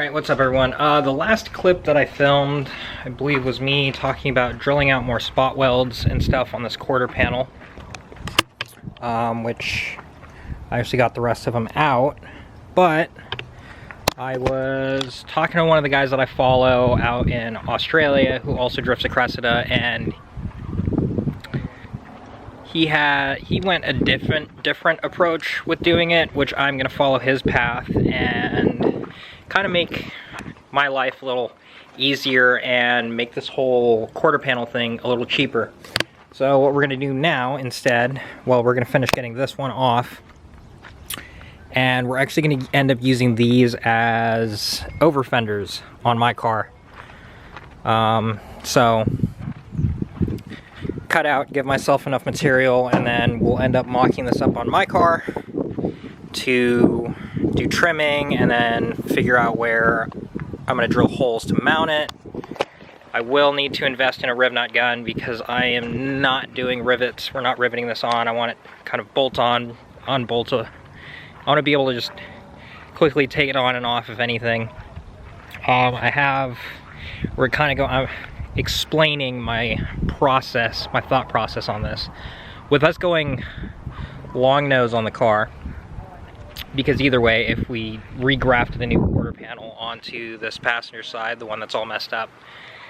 Alright, what's up everyone? The last clip that I filmed, I believe, was me talking about drilling out more spot welds and stuff on this quarter panel. Which I actually got the rest of them out, but I was talking to one of the guys that I follow out in Australia who also drifts a Cressida, and he went a different approach with doing it, which I'm gonna follow his path and kind of make my life a little easier and make this whole quarter panel thing a little cheaper. So what we're gonna do now instead, well, we're gonna finish getting this one off, and we're actually gonna end up using these as over fenders on my car. So cut out, give myself enough material, and then we'll end up mocking this up on my car to do trimming and then figure out where I'm going to drill holes to mount it. I will need to invest in a riv nut gun because I am not doing rivets. We're not riveting this on. I want it kind of bolt on, unbolt. I want to be able to just quickly take it on and off if anything. We're kind of going, I'm explaining my process, my thought process on this. With us going long nose on the car, because either way, if we regrafted the new quarter panel onto this passenger side, the one that's all messed up,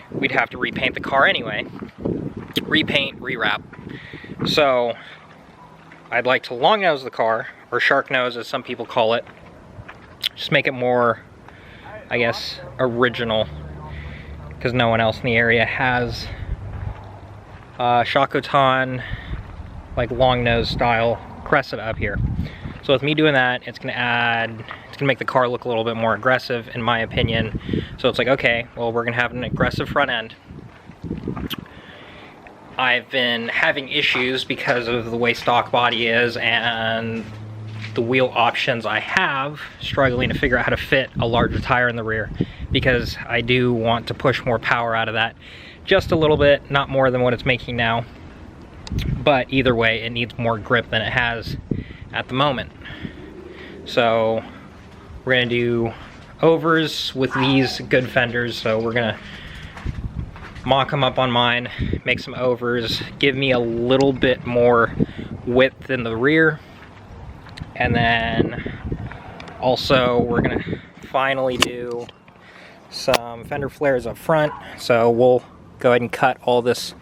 we'd have to repaint the car anyway. Repaint, rewrap. So I'd like to long nose the car, or shark nose as some people call it. Just make it more, I guess, original, because no one else in the area has Shakotan, like long nose style Cressida up here. So with me doing that, it's gonna make the car look a little bit more aggressive, in my opinion. So it's like, okay, well, we're gonna have an aggressive front end. I've been having issues because of the way stock body is and the wheel options I have, struggling to figure out how to fit a larger tire in the rear, because I do want to push more power out of that. Just a little bit, not more than what it's making now. But either way, it needs more grip than it has at the moment. So we're gonna do overs with these good fenders. So we're gonna mock them up on mine, make some overs, give me a little bit more width in the rear. And then also we're gonna finally do some fender flares up front. So we'll go ahead and cut all this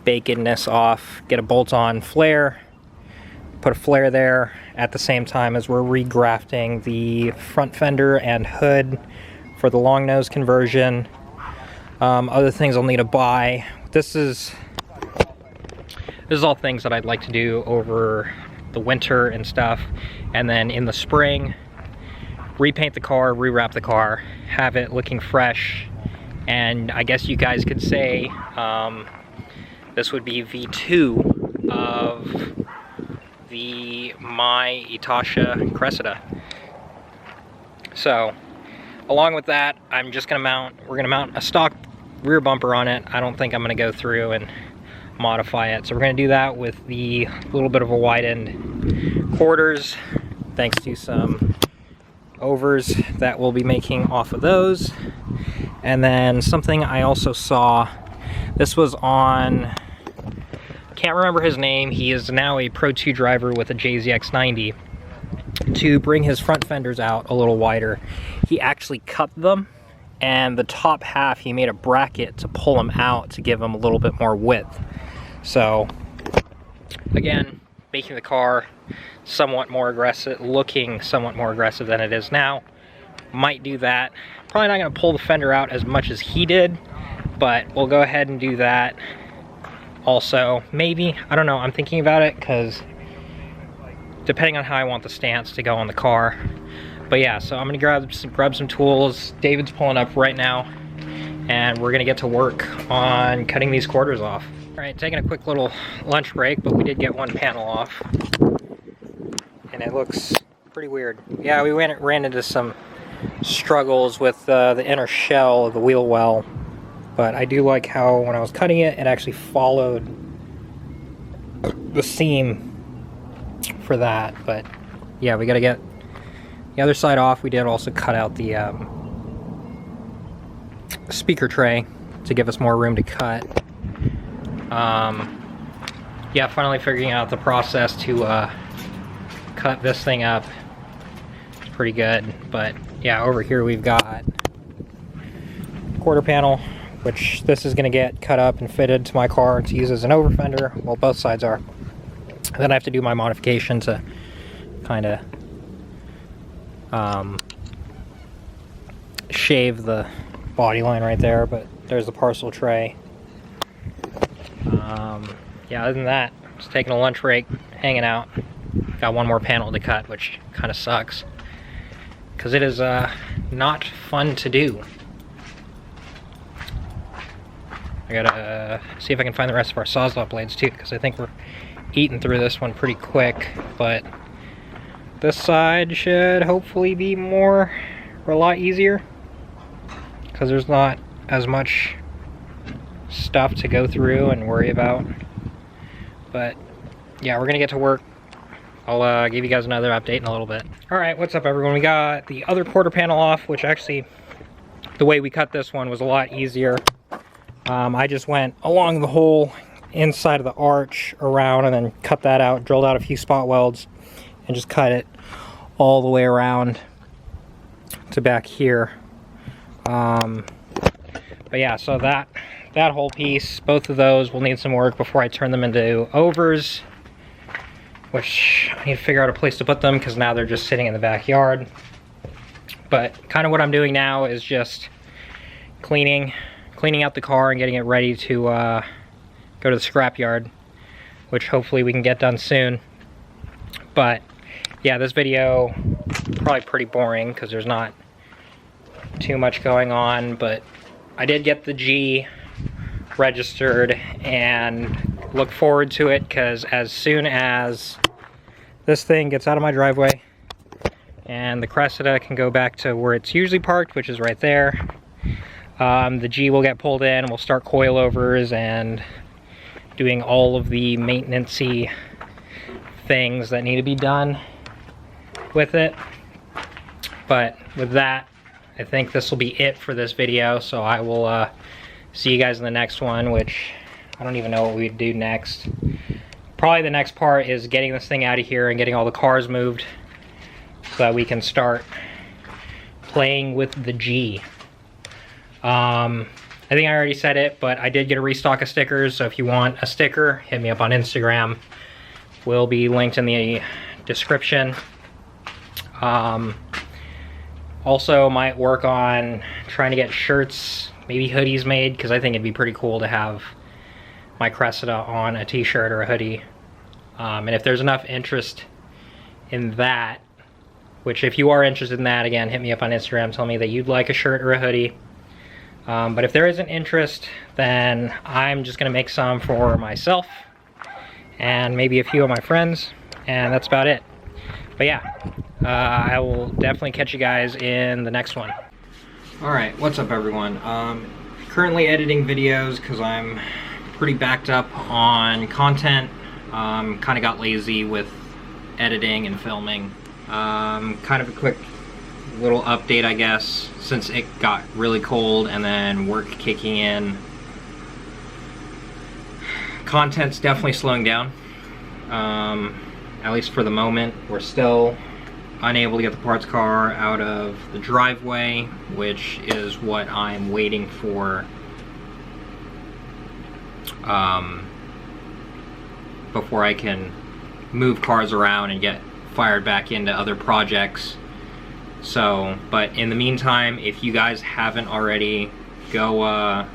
bakedness off, get a bolt-on flare, put a flare there at the same time as we're regrafting the front fender and hood for the long nose conversion. Other things I'll need to buy. This is all things that I'd like to do over the winter and stuff, and then in the spring repaint the car, rewrap the car, have it looking fresh. And I guess you guys could say this would be V2 of my Itasha Cressida. So along with that, I'm just gonna we're gonna mount a stock rear bumper on it. I don't think I'm gonna go through and modify it. So we're gonna do that with the little bit of a wide end quarters, thanks to some overs that we'll be making off of those. And then something I also saw, this was on, can't remember his name, he is now a Pro 2 driver with a JZX90. To bring his front fenders out a little wider, he actually cut them, and the top half he made a bracket to pull them out to give them a little bit more width. So again, making the car somewhat more aggressive, looking somewhat more aggressive than it is now. Might do that. Probably not going to pull the fender out as much as he did, but we'll go ahead and do that also. Maybe, I don't know, I'm thinking about it, because depending on how I want the stance to go on the car. But yeah, so I'm gonna grab some tools. David's pulling up right now, and we're gonna get to work on cutting these quarters off. All right, taking a quick little lunch break, but we did get one panel off, and it looks pretty weird. Yeah, we ran into some struggles with the inner shell of the wheel well, but I do like how when I was cutting it, it actually followed the seam for that. But yeah, we got to get the other side off. We did also cut out the speaker tray to give us more room to cut. Yeah, finally figuring out the process to cut this thing up. It's pretty good, but yeah, over here we've got quarter panel, which this is going to get cut up and fitted to my car to use as an over fender. Well, both sides are. Then I have to do my modification to kind of shave the body line right there, but there's the parcel tray. Yeah, other than that, just taking a lunch break, hanging out. Got one more panel to cut, which kind of sucks because it is not fun to do. I gotta see if I can find the rest of our Sawzall blades too, because I think we're eating through this one pretty quick, but this side should hopefully be a lot easier, because there's not as much stuff to go through and worry about. But yeah, we're gonna get to work. I'll give you guys another update in a little bit. All right, what's up everyone? We got the other quarter panel off, which actually, the way we cut this one was a lot easier. I just went along the whole inside of the arch around and then cut that out, drilled out a few spot welds, and just cut it all the way around to back here. But yeah, so that whole piece, both of those will need some work before I turn them into overs, which I need to figure out a place to put them because now they're just sitting in the backyard. But kind of what I'm doing now is just cleaning out the car and getting it ready to go to the scrapyard, which hopefully we can get done soon. But yeah, this video probably pretty boring because there's not too much going on, but I did get the G registered and look forward to it, because as soon as this thing gets out of my driveway and the Cressida can go back to where it's usually parked, which is right there, the G will get pulled in and we'll start coilovers and doing all of the maintenance-y things that need to be done with it. But with that, I think this will be it for this video, so I will see you guys in the next one, which I don't even know what we'd do next. Probably the next part is getting this thing out of here and getting all the cars moved so that we can start playing with the G. I think I already said it, but I did get a restock of stickers, so if you want a sticker, hit me up on Instagram. Will be linked in the description. Also might work on trying to get shirts, maybe hoodies made, because I think it'd be pretty cool to have my Cressida on a t-shirt or a hoodie. And if there's enough interest in that, which if you are interested in that, again, hit me up on Instagram, tell me that you'd like a shirt or a hoodie. But if there isn't interest, then I'm just gonna make some for myself and maybe a few of my friends, and that's about it. But yeah, I will definitely catch you guys in the next one. Alright, what's up everyone? Currently editing videos because I'm pretty backed up on content. Kind of got lazy with editing and filming. Kind of a quick little update, I guess, since it got really cold and then work kicking in. Content's definitely slowing down, at least for the moment. We're still unable to get the parts car out of the driveway, which is what I'm waiting for before I can move cars around and get fired back into other projects. So, but in the meantime, if you guys haven't already, go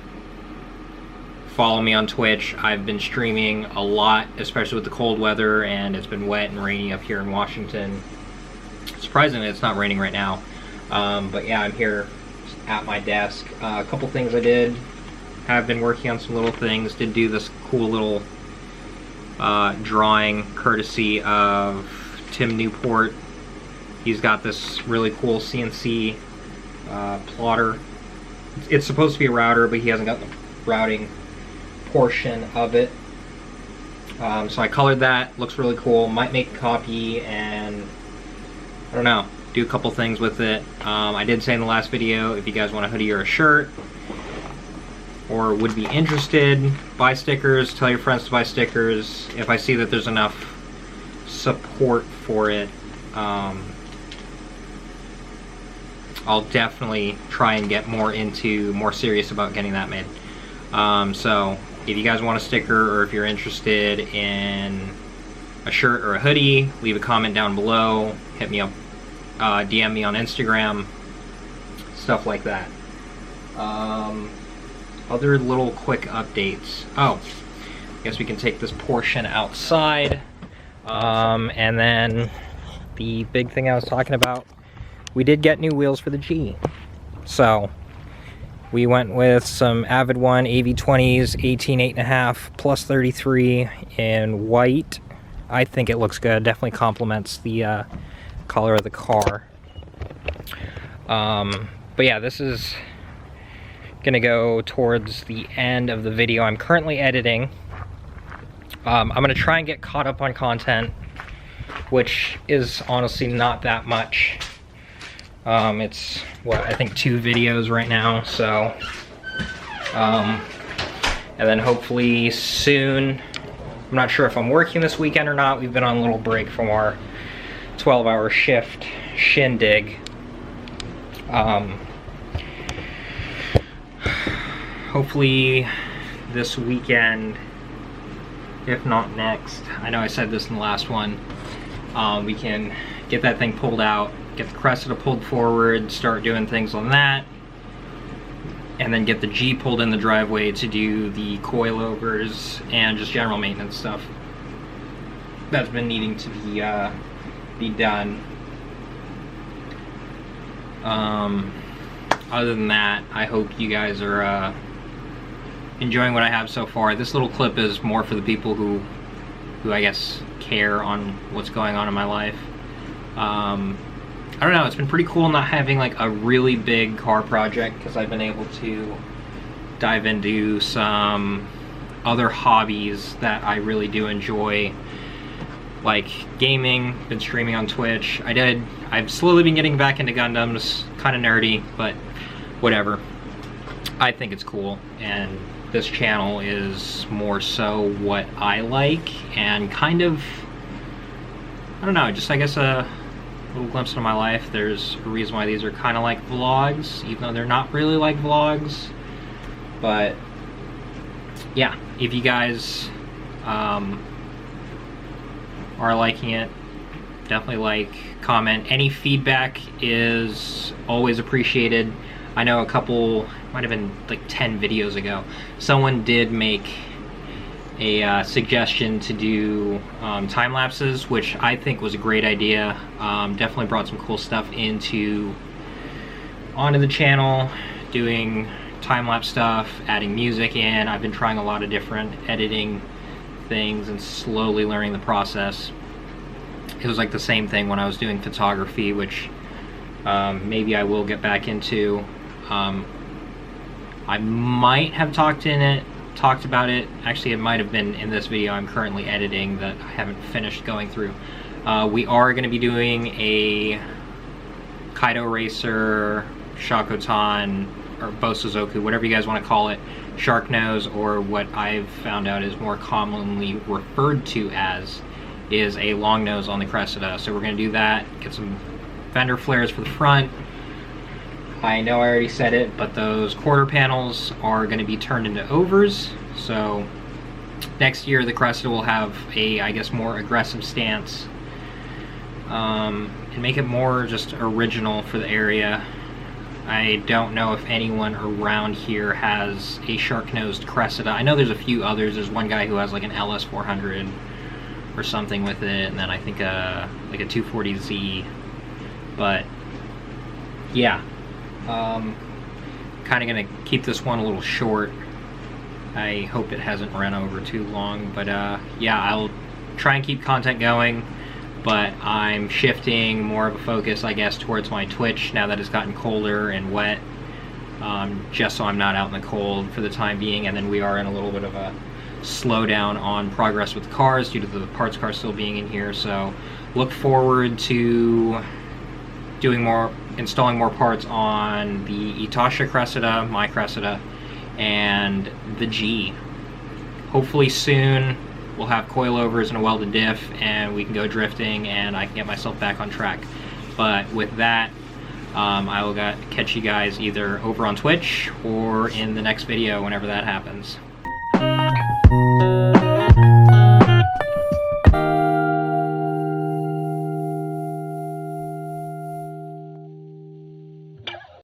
follow me on Twitch. I've been streaming a lot, especially with the cold weather, and it's been wet and rainy up here in Washington. Surprisingly, it's not raining right now. But yeah, I'm here at my desk. A couple things I did. Have been working on some little things. Did do this cool little drawing courtesy of Tim Newport. He's got this really cool CNC plotter. It's supposed to be a router, but he hasn't got the routing portion of it. So I colored that. Looks really cool. Might make a copy and I don't know, do a couple things with it. I did say in the last video, if you guys want a hoodie or a shirt, or would be interested, buy stickers, tell your friends to buy stickers. If I see that there's enough support for it, I'll definitely try and get more serious about getting that made. So if you guys want a sticker, or if you're interested in a shirt or a hoodie, leave a comment down below, hit me up, DM me on Instagram, stuff like that. Other little quick updates. Oh, I guess we can take this portion outside. And then the big thing I was talking about, we did get new wheels for the G. So we went with some Avid One AV20s, 18 8.5 plus 33 in white. I think it looks good. Definitely complements the color of the car. But yeah, this is gonna go towards the end of the video I'm currently editing. I'm gonna try and get caught up on content, which is honestly not that much. It's, what, I think 2 videos right now, so and then hopefully soon, I'm not sure if I'm working this weekend or not. We've been on a little break from our 12-hour shift shindig. Hopefully this weekend, if not next, I know I said this in the last one, we can get that thing pulled out, get the Cressida pulled forward, start doing things on that, and then get the G pulled in the driveway to do the coilovers and just general maintenance stuff that's been needing to be done. Other than that, I hope you guys are enjoying what I have so far. This little clip is more for the people who I guess care on what's going on in my life. I don't know, it's been pretty cool not having like a really big car project, because I've been able to dive into some other hobbies that I really do enjoy, like gaming, been streaming on Twitch. I've slowly been getting back into Gundams, kind of nerdy, but whatever. I think it's cool, and this channel is more so what I like, and kind of, I don't know, just I guess a little glimpse into my life. There's a reason why these are kind of like vlogs, even though they're not really like vlogs. But yeah, if you guys are liking it, definitely like, comment. Any feedback is always appreciated. I know a couple, might have been like 10 videos ago, someone did make a suggestion to do time lapses, which I think was a great idea. Definitely brought some cool stuff onto the channel, doing time-lapse stuff, adding music in. I've been trying a lot of different editing things and slowly learning the process. It was like the same thing when I was doing photography, which maybe I will get back into. I might have talked about it. Actually, it might have been in this video I'm currently editing that I haven't finished going through. We are going to be doing a Kaido Racer, Shakotan, or Bosozoku, whatever you guys want to call it, Shark Nose, or what I've found out is more commonly referred to as is a long nose on the Cressida. So we're going to do that, get some fender flares for the front. I know I already said it, but those quarter panels are going to be turned into overs. So next year the Cressida will have a, I guess, more aggressive stance, and make it more just original for the area. I don't know if anyone around here has a shark-nosed Cressida. I know there's a few others. There's one guy who has like an LS400 or something with it, and then I think like a 240Z. But yeah, kind of gonna keep this one a little short. I hope it hasn't run over too long, but yeah, I'll try and keep content going, but I'm shifting more of a focus, I guess, towards my Twitch now that it's gotten colder and wet, just so I'm not out in the cold for the time being. And then we are in a little bit of a slowdown on progress with cars due to the parts car still being in here. So look forward to installing more parts on the Itasha Cressida, my Cressida, and the G. Hopefully soon we'll have coilovers and a welded diff, and we can go drifting and I can get myself back on track. But with that, I will catch you guys either over on Twitch or in the next video whenever that happens.